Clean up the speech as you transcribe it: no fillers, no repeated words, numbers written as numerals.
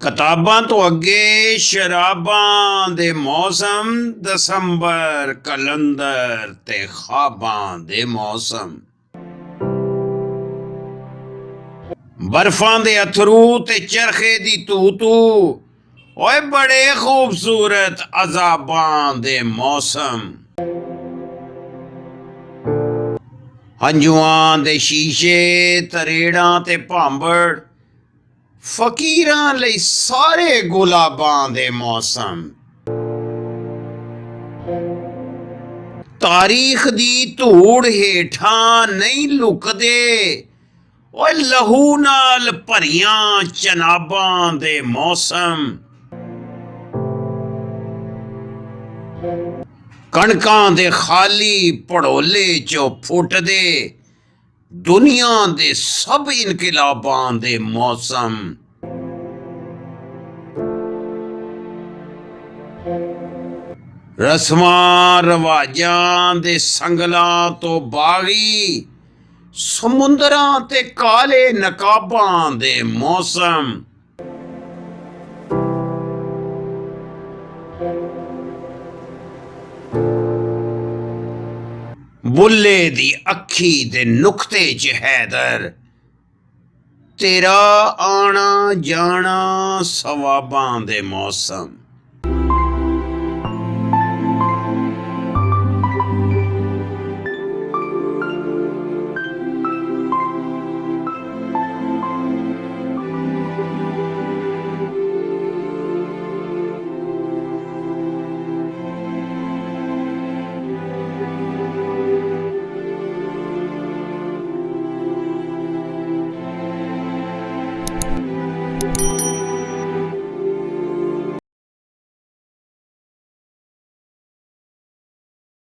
ਕਿਤਾਬਾਂ ਤੋਂ ਅੱਗੇ ਸ਼ਰਾਬਾਂ ਦੇ ਮੌਸਮ, ਦਸੰਬਰ ਕਲੰਦਰ ਤੇ ਖ਼ਾਬਾਂ ਦੇ ਮੌਸਮ। ਬਰਫਾਂ ਦੇ ਅਥਰੂ ਤੇ ਚਰਖੇ ਦੀ ਤੂ ਓਏ ਬੜੇ ਖੂਬਸੂਰਤ ਅਜ਼ਾਬਾਂ ਦੇ ਮੌਸਮ। ਹੰਝੂਆਂ ਦੇ ਸ਼ੀਸ਼ੇ, ਤਰੇੜਾਂ ਤੇ ਭਾਂਬੜ, ਫਕੀਰਾਂ ਲਈ ਸਾਰੇ ਗੁਲਾਬਾਂ ਦੇ ਮੌਸਮ। ਤਾਰੀਖ ਦੀ ਧੂੜ ਹੇਠਾਂ ਨਹੀਂ ਲੁਕਦੇ ਓਏ ਲਹੂ ਨਾਲ ਭਰੀਆਂ ਚਨਾਬਾਂ ਦੇ ਮੌਸਮ। ਕਣਕਾਂ ਦੇ ਖਾਲੀ ਭੜੋਲੇ ਚੋਂ ਫੁੱਟਦੇ ਦੁਨੀਆ ਦੇ ਸਭ ਇਨਕਲਾਬਾਂ ਦੇ ਮੌਸਮ। ਰਸਮਾਂ ਰਿਵਾਜਾਂ ਦੇ ਸੰਗਲਾਂ ਤੋਂ ਬਾਗੀ, ਸਮੁੰਦਰਾਂ ਤੇ ਕਾਲੇ ਨਕਾਬਾਂ ਦੇ ਮੌਸਮ। ਬੁੱਲੇ ਦੀ ਅੱਖੀ ਦੇ ਨੁਕਤੇ 'ਚ ਹੈਦਰ, ਤੇਰਾ ਆਣਾ ਜਾਣਾ ਸਵਾਬਾਂ ਦੇ ਮੌਸਮ।